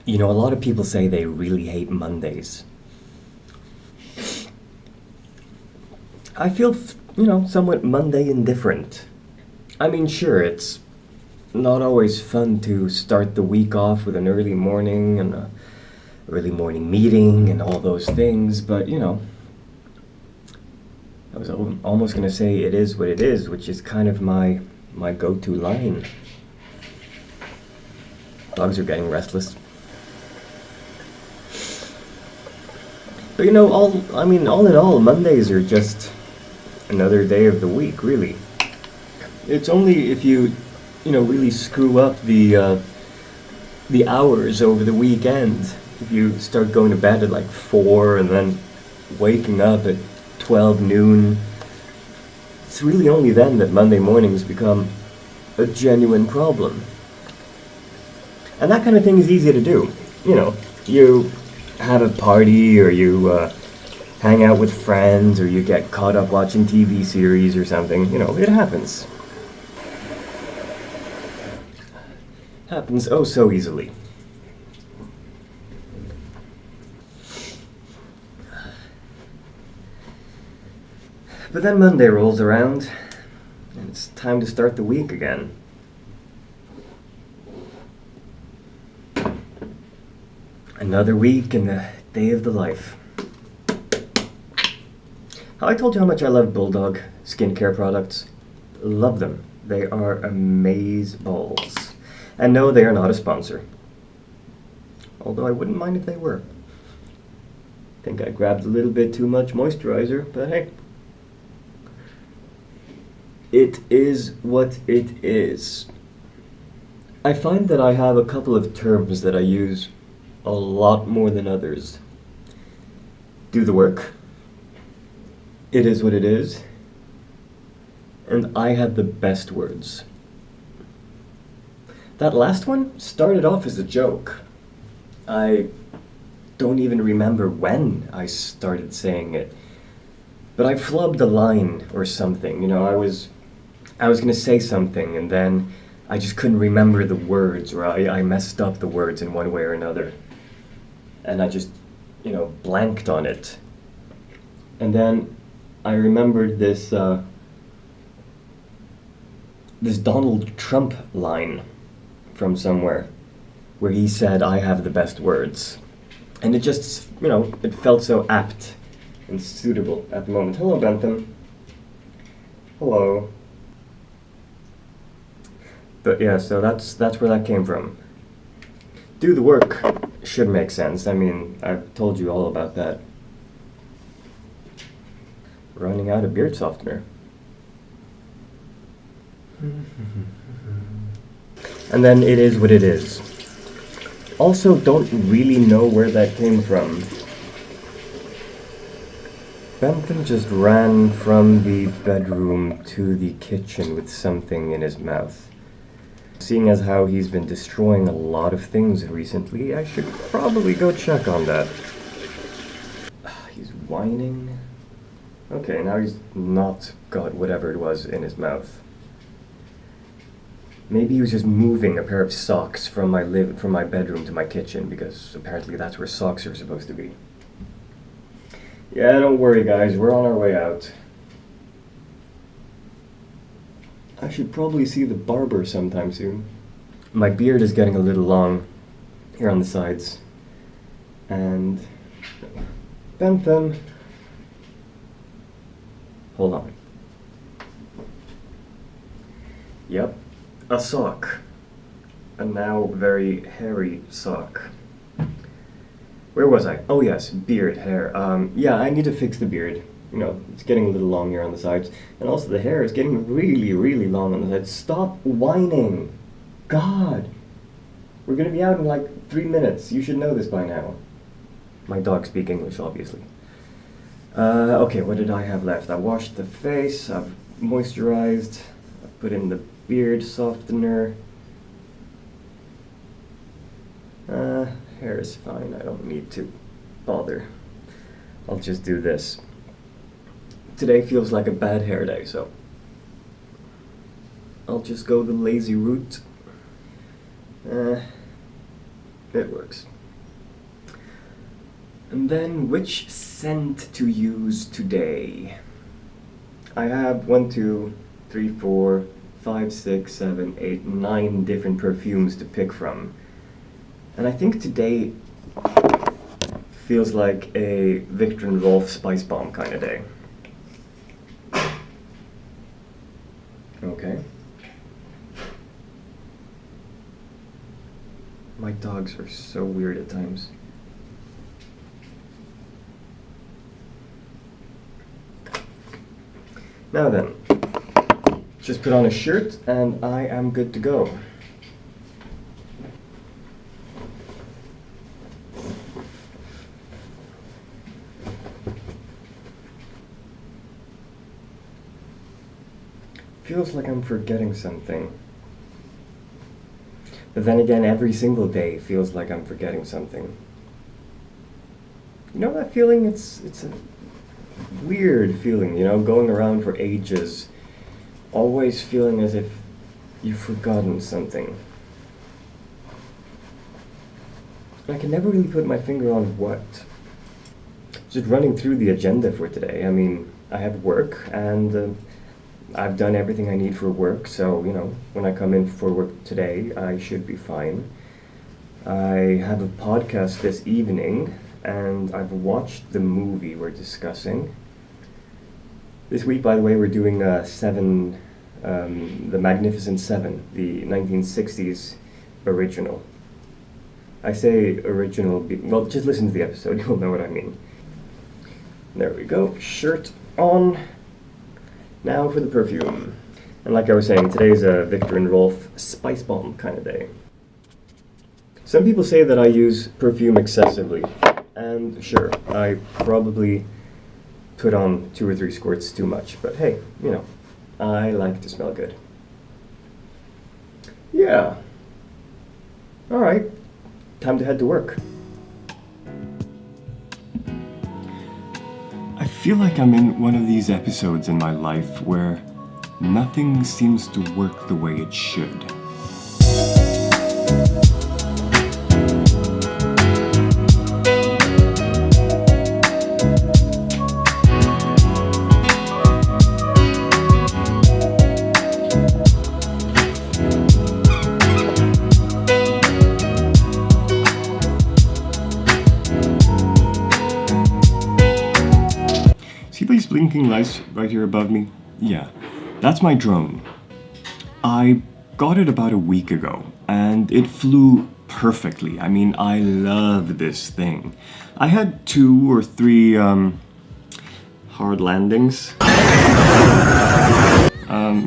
You know, a lot of people say they really hate Mondays. I feel, somewhat Monday indifferent. I mean, sure, it's not always fun to start the week off with an early morning and a early morning meeting and all those things, but I was almost going to say it is what it is, which is kind of my go-to line. Dogs are getting restless. But all in all, Mondays are just another day of the week, really. It's only if you really screw up the hours over the weekend. If you start going to bed at like 4 and then waking up at 12 noon, it's really only then that Monday mornings become a genuine problem. And that kind of thing is easy to do. You have a party, or you hang out with friends, or you get caught up watching TV series or something. It happens. Happens oh so easily. But then Monday rolls around, and it's time to start the week again. Another week and the day of the life. I told you how much I love Bulldog skincare products. Love them. They are amazeballs. And no, they are not a sponsor. Although I wouldn't mind if they were. I think I grabbed a little bit too much moisturizer, but hey. It is what it is. I find that I have a couple of terms that I use a lot more than others. Do the work. It is what it is. And I have the best words. That last one started off as a joke. I don't even remember when I started saying it. But I flubbed a line or something. I was going to say something, and then I just couldn't remember the words, or I messed up the words in one way or another. And I just, blanked on it. And then I remembered this Donald Trump line from somewhere, where he said, "I have the best words." And it just, it felt so apt and suitable at the moment. Hello, Bentham. Hello. But yeah, so that's where that came from. Do the work should make sense. I mean, I've told you all about that. Running out of beard softener. And then it is what it is. Also, don't really know where that came from. Bentham just ran from the bedroom to the kitchen with something in his mouth. Seeing as how he's been destroying a lot of things recently, I should probably go check on that. He's whining. Okay, now he's not got whatever it was in his mouth. Maybe he was just moving a pair of socks from my bedroom to my kitchen, because apparently that's where socks are supposed to be. Yeah, don't worry guys, we're on our way out. I should probably see the barber sometime soon. My beard is getting a little long here on the sides. And Bentham. Hold on. Yep, a sock. A now very hairy sock. Where was I? Oh yes, beard, hair. Yeah, I need to fix the beard. It's getting a little long here on the sides. And also the hair is getting really, really long on the sides. Stop whining. God. We're gonna be out in like 3 minutes. You should know this by now. My dogs speak English, obviously. Okay, what did I have left? I washed the face, I've moisturized, I put in the beard softener. Hair is fine, I don't need to bother. I'll just do this. Today feels like a bad hair day, so I'll just go the lazy route. it works. And then, which scent to use today? I have 1, 2, 3, 4, 5, 6, 7, 8, 9 different perfumes to pick from. And I think today feels like a Viktor and Rolf Spice Bomb kind of day. Okay. My dogs are so weird at times. Now then, just put on a shirt and I am good to go. Feels like I'm forgetting something. But then again, every single day feels like I'm forgetting something. You know that feeling? It's a weird feeling, you know, going around for ages, always feeling as if you've forgotten something. I can never really put my finger on what. Just running through the agenda for today. I mean, I have work and I've done everything I need for work, so, you know, when I come in for work today, I should be fine. I have a podcast this evening, and I've watched the movie we're discussing. This week, by the way, we're doing The Magnificent Seven, the 1960s original. I say original, well, just listen to the episode, you'll know what I mean. There we go, shirt on. Now for the perfume. And like I was saying, today's a Viktor and Rolf Spice Bomb kind of day. Some people say that I use perfume excessively. And sure, I probably put on 2 or 3 squirts too much. But hey, you know, I like to smell good. Yeah. Alright, time to head to work. I feel like I'm in one of these episodes in my life where nothing seems to work the way it should. These blinking lights right here above me? Yeah, that's my drone. I got it about a week ago and it flew perfectly. I mean, I love this thing. I had 2 or 3 hard landings. You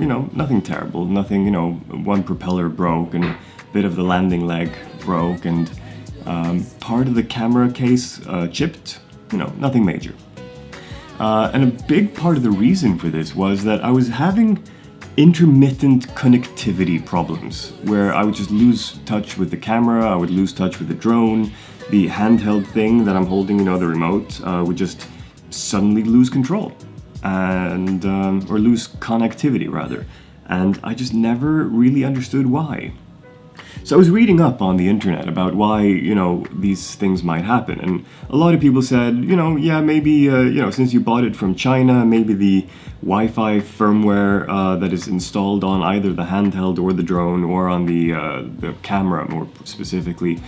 know, nothing terrible, nothing, you know, one propeller broke and a bit of the landing leg broke and part of the camera case chipped, you know, nothing major. And a big part of the reason for this was that I was having intermittent connectivity problems, where I would just lose touch with the camera, I would lose touch with the drone, the handheld thing that I'm holding, you know, the remote, would just suddenly lose control, and or lose connectivity rather, and I just never really understood why. So I was reading up on the internet about why, you know, these things might happen, and a lot of people said, you know, yeah, maybe, you know, since you bought it from China, maybe the Wi-Fi firmware that is installed on either the handheld or the drone or on the camera more specifically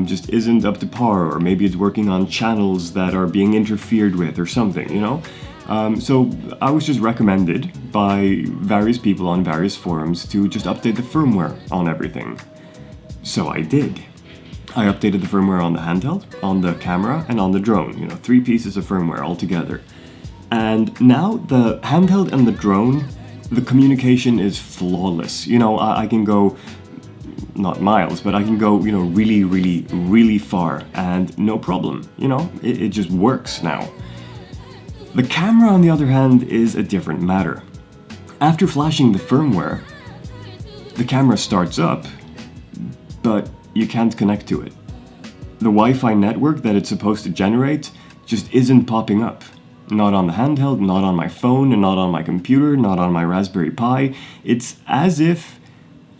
just isn't up to par, or maybe it's working on channels that are being interfered with or something, you know? So I was just recommended by various people on various forums to just update the firmware on everything. So I did. I updated the firmware on the handheld, on the camera, and on the drone, you know, 3 pieces of firmware all together. And now the handheld and the drone, the communication is flawless. You know, I can go, not miles, but I can go, you know, really, really, really far and no problem, you know, it just works now. The camera, on the other hand, is a different matter. After flashing the firmware, the camera starts up, but you can't connect to it. The Wi-Fi network that it's supposed to generate just isn't popping up. Not on the handheld, not on my phone, and not on my computer, not on my Raspberry Pi. It's as if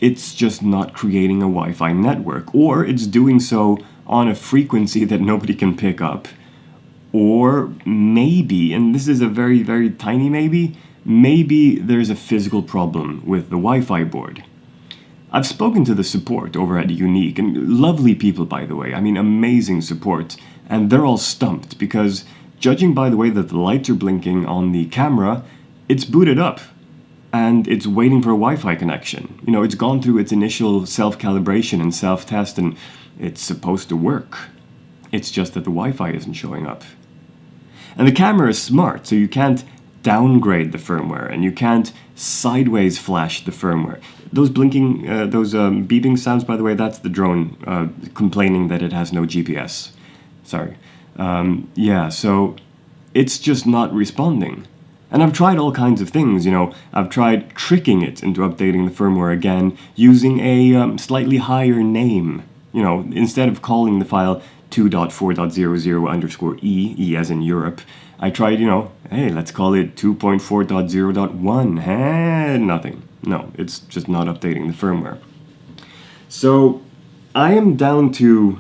it's just not creating a Wi-Fi network, or it's doing so on a frequency that nobody can pick up. Or maybe, and this is a very, very tiny maybe there's a physical problem with the Wi-Fi board. I've spoken to the support over at Yuneeq, and lovely people, by the way. I mean, amazing support. And they're all stumped because, judging by the way that the lights are blinking on the camera, it's booted up and it's waiting for a Wi-Fi connection. You know, it's gone through its initial self-calibration and self-test, and it's supposed to work. It's just that the Wi-Fi isn't showing up. And the camera is smart, so you can't downgrade the firmware, and you can't sideways flash the firmware. Those blinking, beeping sounds, by the way, that's the drone complaining that it has no GPS. Sorry. Yeah, so it's just not responding. And I've tried all kinds of things, you know. I've tried tricking it into updating the firmware again using a slightly higher name. You know, instead of calling the file 2.4.00_E, E as in Europe, I tried, you know, hey, let's call it 2.4.0.1. Nothing. No, it's just not updating the firmware. So I am down to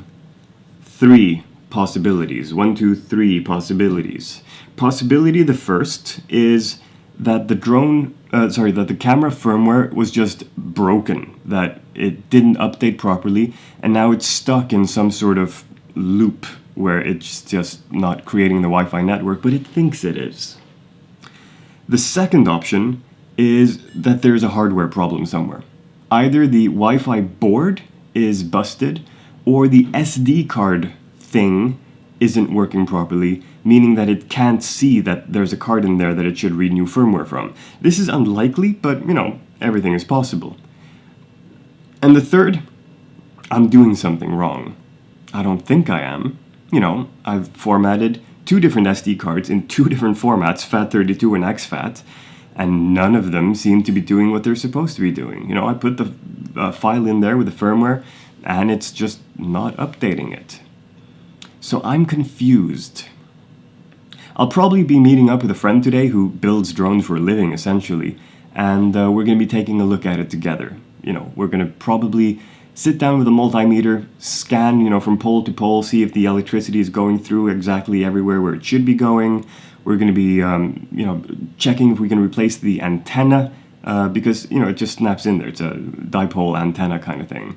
3 possibilities. 1, 2, 3 possibilities. Possibility the first is that the that the camera firmware was just broken, that it didn't update properly, and now it's stuck in some sort of loop where it's just not creating the Wi-Fi network, but it thinks it is. The second option is that there's a hardware problem somewhere. Either the Wi-Fi board is busted, or the SD card thing isn't working properly, meaning that it can't see that there's a card in there that it should read new firmware from. This is unlikely, but, you know, everything is possible. And the third, I'm doing something wrong. I don't think I am. You know, I've formatted 2 different SD cards in 2 different formats, FAT32 and exFAT, and none of them seem to be doing what they're supposed to be doing. You know, I put the file in there with the firmware, and it's just not updating it. So I'm confused. I'll probably be meeting up with a friend today who builds drones for a living, essentially, and we're going to be taking a look at it together. You know, we're going to probably sit down with a multimeter, scan, you know, from pole to pole, see if the electricity is going through exactly everywhere where it should be going. We're going to be, you know, checking if we can replace the antenna, because, you know, it just snaps in there. It's a dipole antenna kind of thing.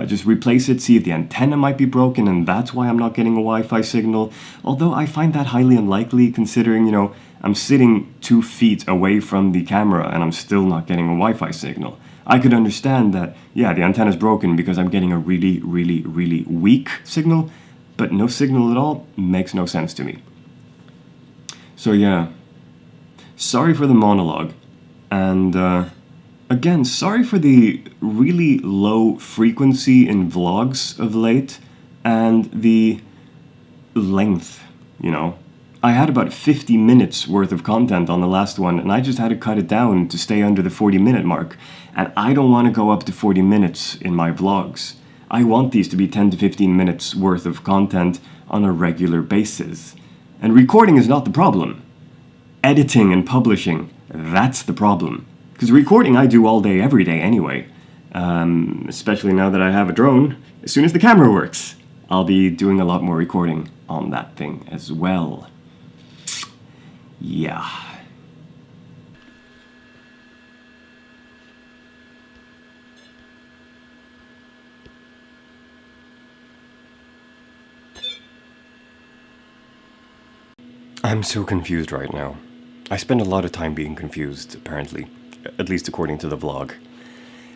Just replace it, see if the antenna might be broken, and that's why I'm not getting a Wi-Fi signal. Although I find that highly unlikely, considering, you know, I'm sitting 2 feet away from the camera and I'm still not getting a Wi-Fi signal. I could understand that, yeah, the antenna's broken because I'm getting a really, really, really weak signal, but no signal at all makes no sense to me. So yeah, sorry for the monologue, and again, sorry for the really low frequency in vlogs of late, and the length, you know. I had about 50 minutes worth of content on the last one, and I just had to cut it down to stay under the 40-minute mark. And I don't want to go up to 40 minutes in my vlogs. I want these to be 10 to 15 minutes worth of content on a regular basis. And recording is not the problem. Editing and publishing, that's the problem. Because recording I do all day, every day anyway. Especially now that I have a drone. As soon as the camera works, I'll be doing a lot more recording on that thing as well. Yeah. I'm so confused right now. I spend a lot of time being confused, apparently. At least according to the vlog.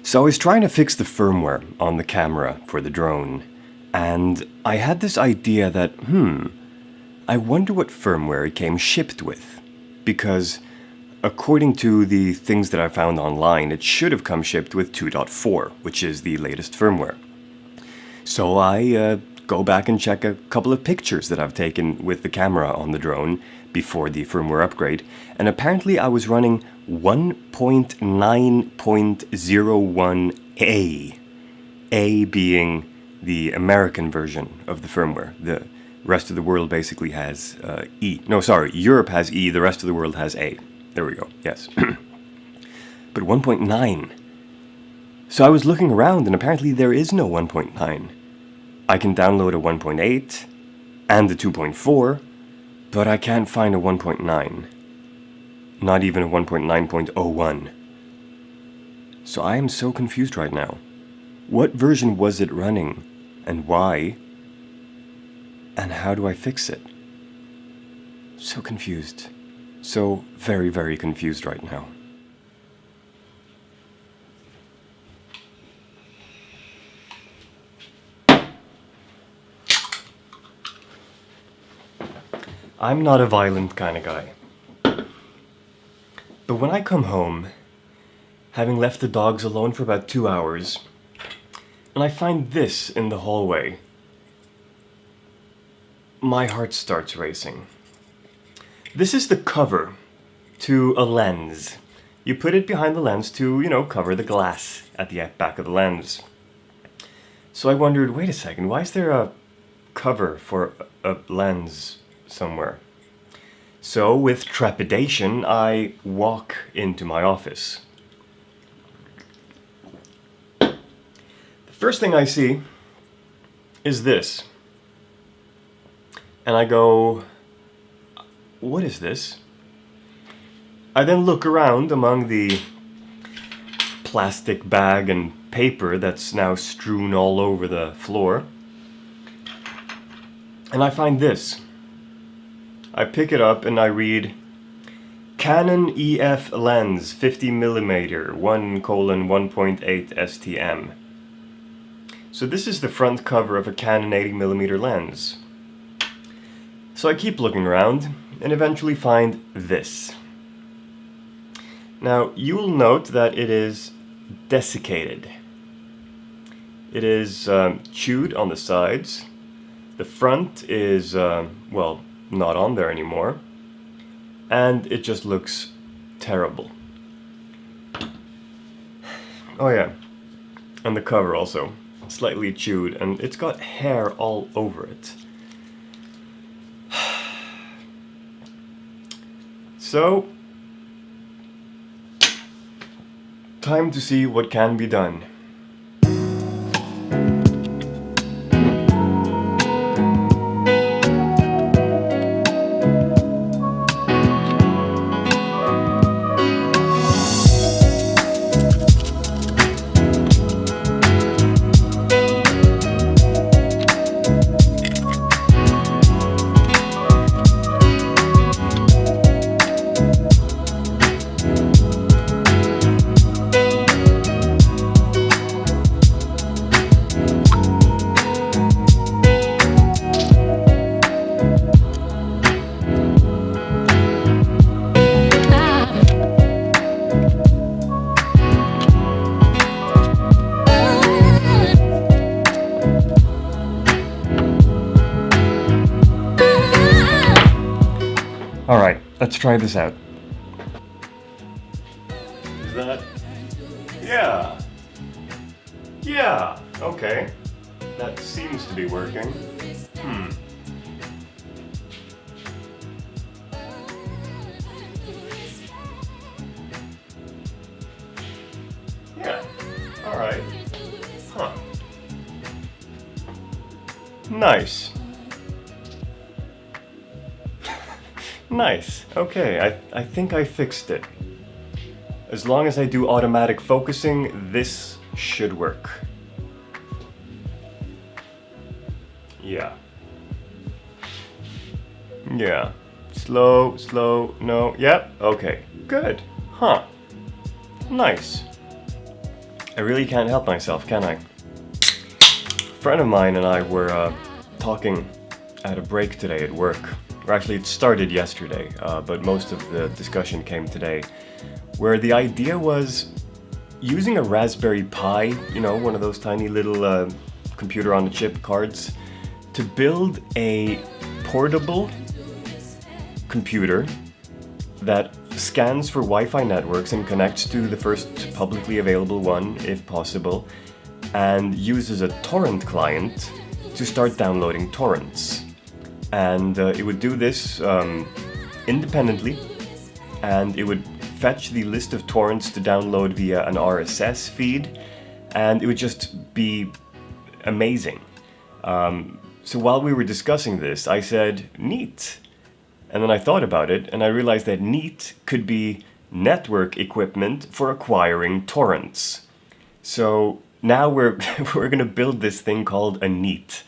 So I was trying to fix the firmware on the camera for the drone, and I had this idea that, I wonder what firmware it came shipped with. Because, according to the things that I found online, it should have come shipped with 2.4, which is the latest firmware. So I go back and check a couple of pictures that I've taken with the camera on the drone before the firmware upgrade, and apparently I was running 1.9.01A, A being the American version of the firmware. The rest of the world basically has E. No, sorry, Europe has E, the rest of the world has A. There we go, yes. But 1.9, So I was looking around and apparently there is no 1.9. I can download a 1.8 and a 2.4, but I can't find a 1.9. Not even a 1.9.01. So I am so confused right now. What version was it running? And why? And how do I fix it? So confused. So very, very confused right now. I'm not a violent kind of guy. But when I come home, having left the dogs alone for about 2 hours, and I find this in the hallway, my heart starts racing. This is the cover to a lens. You put it behind the lens to, cover the glass at the back of the lens. So I wondered, wait a second, why is there a cover for a lens somewhere? So with trepidation, I walk into my office. The first thing I see is this. And I go, what is this? I then look around among the plastic bag and paper that's now strewn all over the floor. And I find this. I pick it up and I read Canon EF lens 50mm 1:1.8 STM. So this is the front cover of a Canon 80mm lens. So I keep looking around and eventually find this. Now you'll note that it is desiccated. It is chewed on the sides. The front is, not on there anymore. And it just looks terrible. Oh yeah, and the cover also. Slightly chewed, and it's got hair all over it. So, time to see what can be done. Alright, let's try this out. Is that... Yeah. Yeah, okay. That seems to be working. Yeah, alright. Huh. Nice. Nice. Okay, I think I fixed it. As long as I do automatic focusing, this should work. Yeah. Yeah. Slow, slow, no, yep, okay. Good. Huh. Nice. I really can't help myself, can I? A friend of mine and I were talking at a break today at work. Or actually, it started yesterday, but most of the discussion came today, where the idea was using a Raspberry Pi, one of those tiny little computer on a chip cards, to build a portable computer that scans for Wi-Fi networks and connects to the first publicly available one, if possible, and uses a torrent client to start downloading torrents. And it would do this independently, and it would fetch the list of torrents to download via an RSS feed, and it would just be amazing. So while we were discussing this, I said, neat. And then I thought about it, and I realized that neat could be network equipment for acquiring torrents. So now we're going to build this thing called a neat,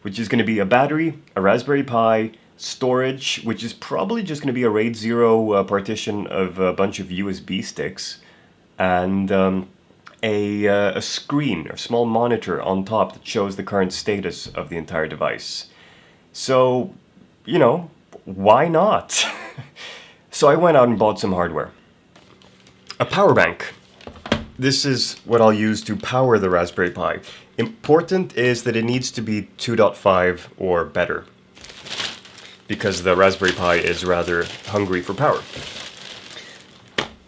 which is going to be a battery, a Raspberry Pi, storage, which is probably just going to be a RAID 0 partition of a bunch of USB sticks, and a screen, a small monitor on top that shows the current status of the entire device. So, you know, why not? So I went out and bought some hardware. A power bank. This is what I'll use to power the Raspberry Pi. Important is that it needs to be 2.5 or better, because the Raspberry Pi is rather hungry for power.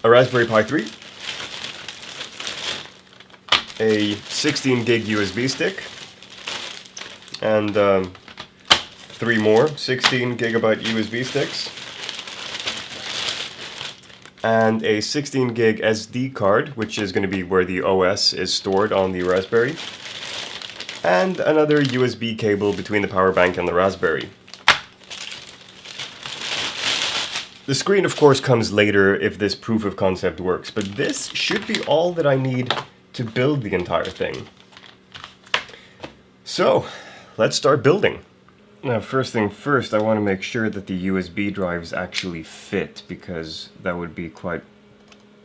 A Raspberry Pi 3, a 16 gig USB stick, and 3 more 16 gigabyte USB sticks, and a 16 gig SD card, which is going to be where the OS is stored on the Raspberry, and another USB cable between the power bank and the Raspberry. The screen, of course, comes later if this proof of concept works, but this should be all that I need to build the entire thing. So, let's start building. Now, first thing first, I want to make sure that the USB drives actually fit, because that would be quite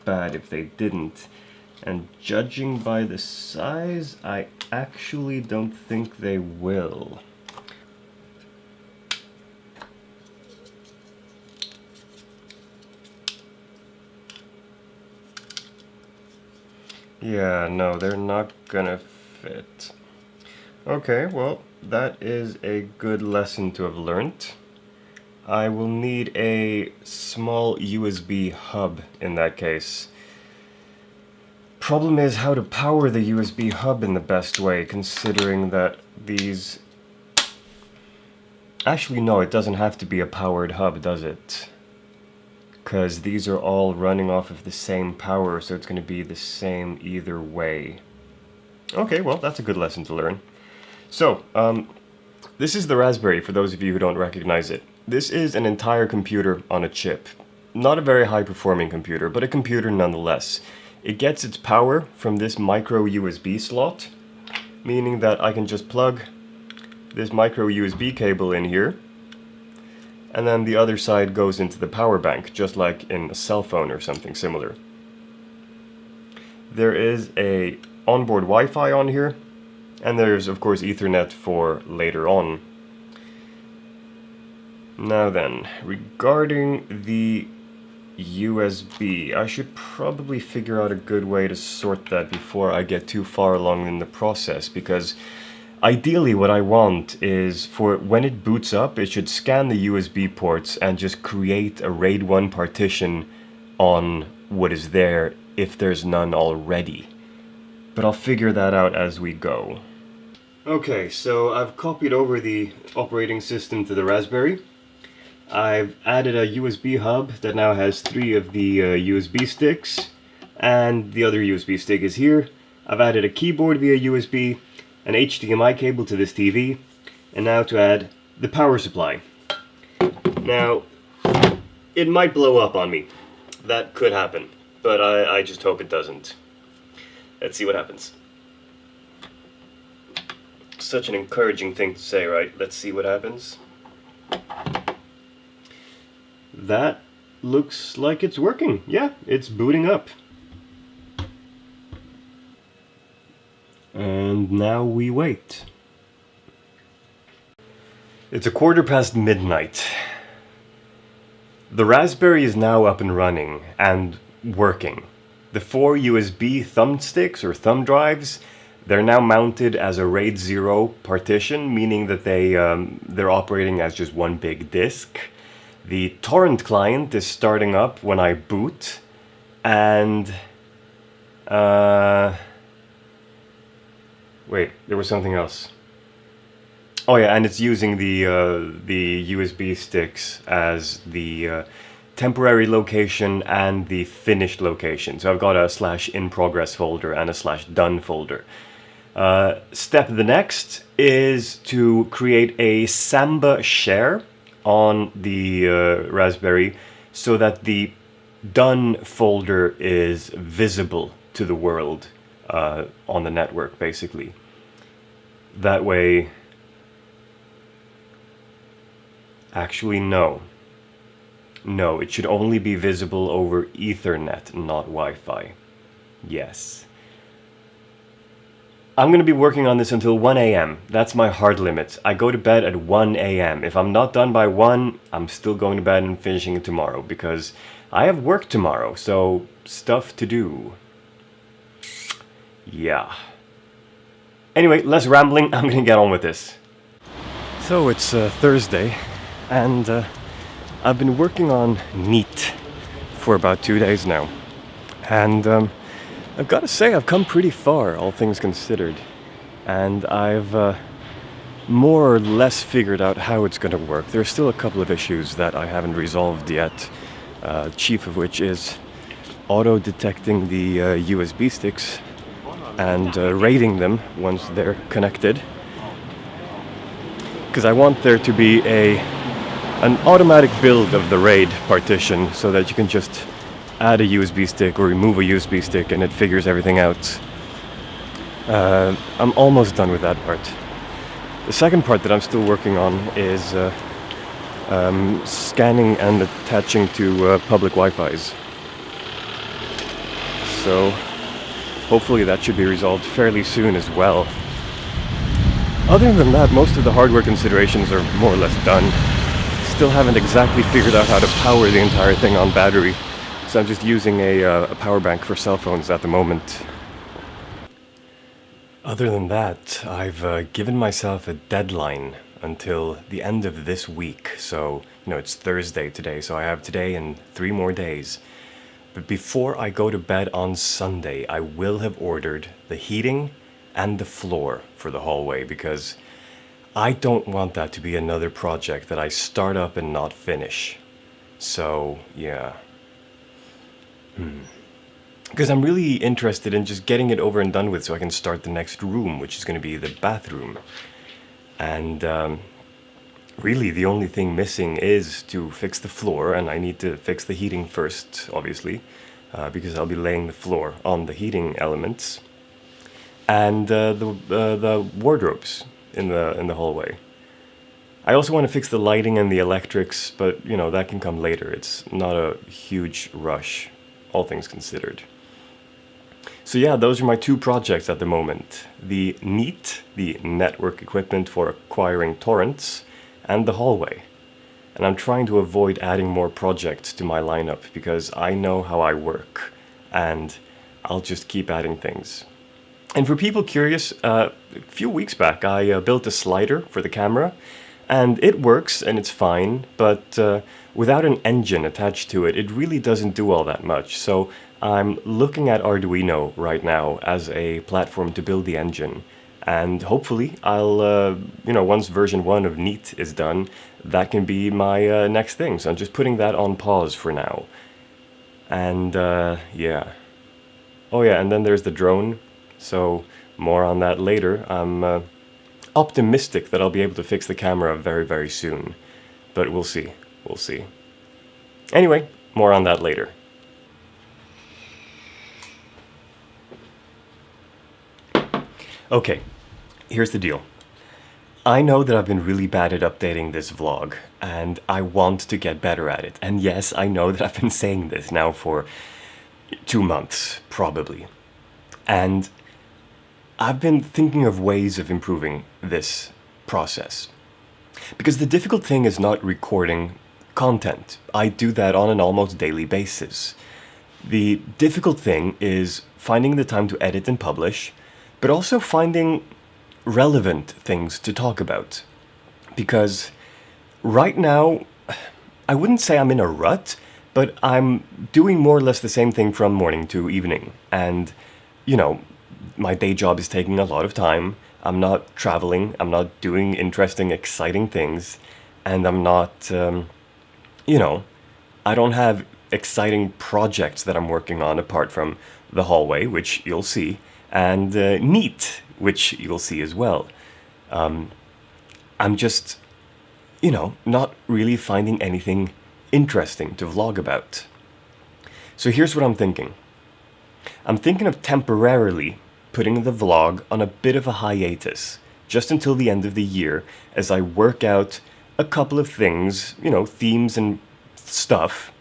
bad if they didn't. And judging by the size, I actually don't think they will. Yeah, no, they're not gonna fit. Okay, well, that is a good lesson to have learnt. I will need a small USB hub in that case. Problem is how to power the USB hub in the best way, considering that these... Actually, no, it doesn't have to be a powered hub, does it? Because these are all running off of the same power, so it's going to be the same either way. Okay, well, that's a good lesson to learn. So, this is the Raspberry, for those of you who don't recognize it. This is an entire computer on a chip. Not a very high-performing computer, but a computer nonetheless. It gets its power from this micro USB slot, meaning that I can just plug this micro USB cable in here, and then the other side goes into the power bank, just like in a cell phone or something similar. There is a onboard Wi-Fi on here, and there's of course Ethernet for later on. Now then, regarding the USB, I should probably figure out a good way to sort that before I get too far along in the process, because ideally what I want is for when it boots up, it should scan the USB ports and just create a RAID 1 partition on what is there if there's none already. But I'll figure that out as we go. Okay, so I've copied over the operating system to the Raspberry. I've added a USB hub that now has 3 of the USB sticks, and the other USB stick is here. I've added a keyboard via USB, an HDMI cable to this TV, and now to add the power supply. Now, it might blow up on me. That could happen, but I just hope it doesn't. Let's see what happens. Such an encouraging thing to say, right? Let's see what happens. That looks like it's working. Yeah, it's booting up. And now we wait. It's 1:15 midnight. The Raspberry is now up and running and working. The 4 USB thumbsticks or thumb drives, they're now mounted as a RAID 0 partition, meaning that they're operating as just one big disk. The torrent client is starting up when I boot, and wait, there was something else. Oh yeah, and it's using the USB sticks as the temporary location and the finished location. So I've got a /in progress folder and a /done folder. Step the next is to create a Samba share on the Raspberry so that the done folder is visible to the world on the network, basically. That way... Actually, no. No, it should only be visible over Ethernet, not Wi-Fi. Yes. I'm going to be working on this until 1 a.m. That's my hard limit. I go to bed at 1 a.m. If I'm not done by 1, I'm still going to bed and finishing it tomorrow, because I have work tomorrow, so stuff to do. Yeah. Anyway, less rambling, I'm going to get on with this. So it's Thursday, and I've been working on Neat for about 2 days now. And I've got to say, I've come pretty far, all things considered. And I've more or less figured out how it's going to work. There's still a couple of issues that I haven't resolved yet, chief of which is auto-detecting the USB sticks and rating them once they're connected. Because I want there to be an automatic build of the RAID partition so that you can just add a USB stick or remove a USB stick and it figures everything out. I'm almost done with that part. The second part that I'm still working on is scanning and attaching to public Wi-Fi's. So hopefully that should be resolved fairly soon as well. Other than that, most of the hardware considerations are more or less done. Still haven't exactly figured out how to power the entire thing on battery, so I'm just using a power bank for cell phones at the moment. Other than that, I've given myself a deadline until the end of this week. So, it's Thursday today, so I have today and 3 more days. But before I go to bed on Sunday, I will have ordered the heating and the floor for the hallway, because I don't want that to be another project that I start up and not finish. So, yeah. Because I'm really interested in just getting it over and done with so I can start the next room, which is going to be the bathroom. And really the only thing missing is to fix the floor, and I need to fix the heating first, obviously, because I'll be laying the floor on the heating elements. And the wardrobes in the hallway. I also want to fix the lighting and the electrics, but that can come later. It's not a huge rush, all things considered. So yeah, those are my 2 projects at the moment. The Neat, the network equipment for acquiring torrents, and the hallway. And I'm trying to avoid adding more projects to my lineup because I know how I work, and I'll just keep adding things. And for people curious, a few weeks back I built a slider for the camera, and it works and it's fine, but without an engine attached to it, it really doesn't do all that much. So I'm looking at Arduino right now as a platform to build the engine. And hopefully I'll, once version 1 of Neat is done, that can be my next thing. So I'm just putting that on pause for now. And yeah. Oh yeah, and then there's the drone. So more on that later. I'm optimistic that I'll be able to fix the camera very, very soon. But we'll see. We'll see. Anyway, more on that later. Okay, here's the deal. I know that I've been really bad at updating this vlog, and I want to get better at it. And yes, I know that I've been saying this now for 2 months, probably. And I've been thinking of ways of improving this process. Because the difficult thing is not recording content. I do that on an almost daily basis. The difficult thing is finding the time to edit and publish, but also finding relevant things to talk about. Because right now, I wouldn't say I'm in a rut, but I'm doing more or less the same thing from morning to evening. And, my day job is taking a lot of time. I'm not traveling, I'm not doing interesting, exciting things, and I'm not, I don't have exciting projects that I'm working on apart from the hallway, which you'll see, and Neat, which you'll see as well. I'm just, not really finding anything interesting to vlog about. So here's what I'm thinking. I'm thinking of temporarily putting the vlog on a bit of a hiatus, just until the end of the year, as I work out a couple of things, themes and stuff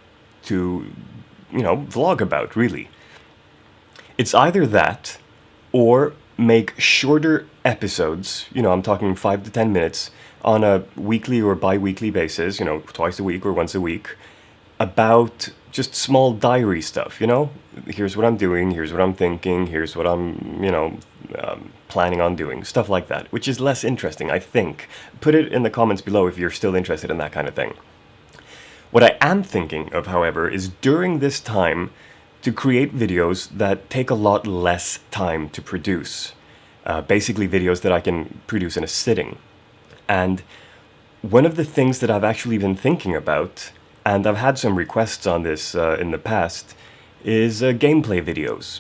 to, vlog about, really. It's either that, or make shorter episodes, I'm talking 5 to 10 minutes, on a weekly or bi-weekly basis, twice a week or once a week, about just small diary stuff, Here's what I'm doing, here's what I'm thinking, here's what I'm, planning on doing, stuff like that, which is less interesting, I think. Put it in the comments below if you're still interested in that kind of thing. What I am thinking of, however, is during this time to create videos that take a lot less time to produce. Basically videos that I can produce in a sitting. And one of the things that I've actually been thinking about, and I've had some requests on this in the past, is gameplay videos.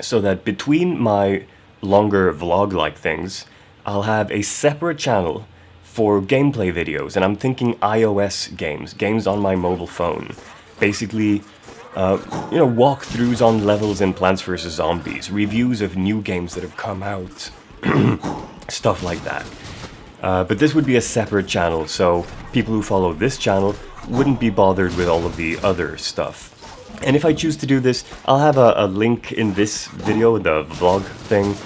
So that between my longer vlog-like things, I'll have a separate channel for gameplay videos. And I'm thinking iOS games on my mobile phone. Basically, walkthroughs on levels in Plants vs. Zombies, reviews of new games that have come out, stuff like that. But this would be a separate channel, so people who follow this channel wouldn't be bothered with all of the other stuff. And if I choose to do this, I'll have a link in this video, the vlog thing,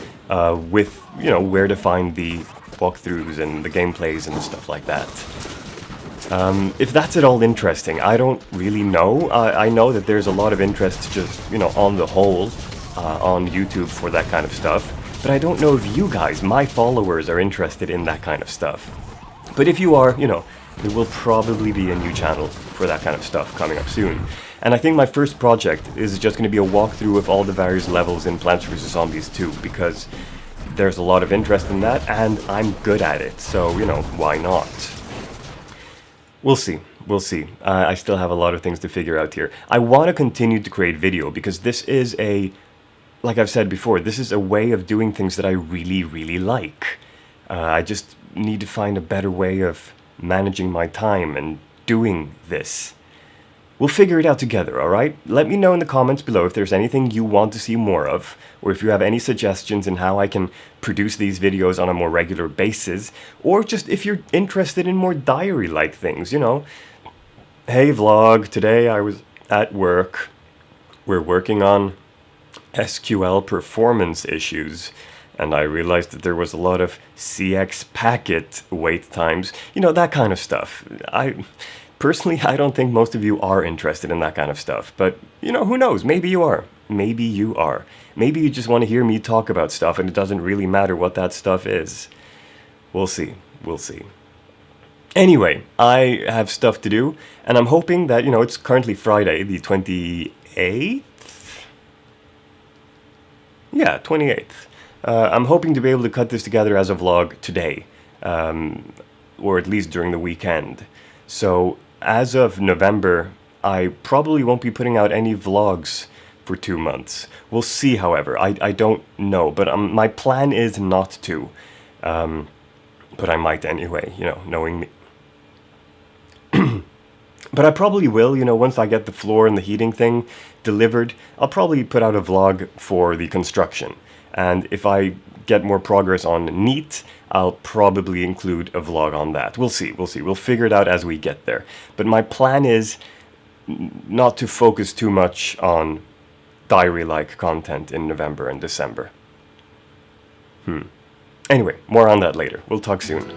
with, where to find the walkthroughs and the gameplays and stuff like that. If that's at all interesting, I don't really know. I know that there's a lot of interest just, on the whole, on YouTube for that kind of stuff. But I don't know if you guys, my followers, are interested in that kind of stuff. But if you are, there will probably be a new channel for that kind of stuff coming up soon. And I think my first project is just going to be a walkthrough of all the various levels in Plants vs. Zombies 2, because there's a lot of interest in that, and I'm good at it, so, why not? We'll see. We'll see. I still have a lot of things to figure out here. I want to continue to create video, because this is like I've said before, this is a way of doing things that I really, really like. I just need to find a better way of managing my time and doing this. We'll figure it out together, alright? Let me know in the comments below if there's anything you want to see more of, or if you have any suggestions in how I can produce these videos on a more regular basis, or just if you're interested in more diary-like things, Hey vlog, today I was at work. We're working on SQL performance issues, and I realized that there was a lot of CX packet wait times, that kind of stuff. Personally, I don't think most of you are interested in that kind of stuff, but, who knows, maybe you are. Maybe you are. Maybe you just want to hear me talk about stuff and it doesn't really matter what that stuff is. We'll see. We'll see. Anyway, I have stuff to do, and I'm hoping that, it's currently Friday, the 28th? Yeah, 28th. I'm hoping to be able to cut this together as a vlog today, or at least during the weekend. So, as of November, I probably won't be putting out any vlogs for 2 months. We'll see, however. I don't know, but my plan is not to. But I might anyway, knowing me. But I probably will, once I get the floor and the heating thing delivered, I'll probably put out a vlog for the construction. And if I get more progress on Neat, I'll probably include a vlog on that. We'll see, we'll see. We'll figure it out as we get there. But my plan is not to focus too much on diary-like content in November and December. Anyway, more on that later. We'll talk soon.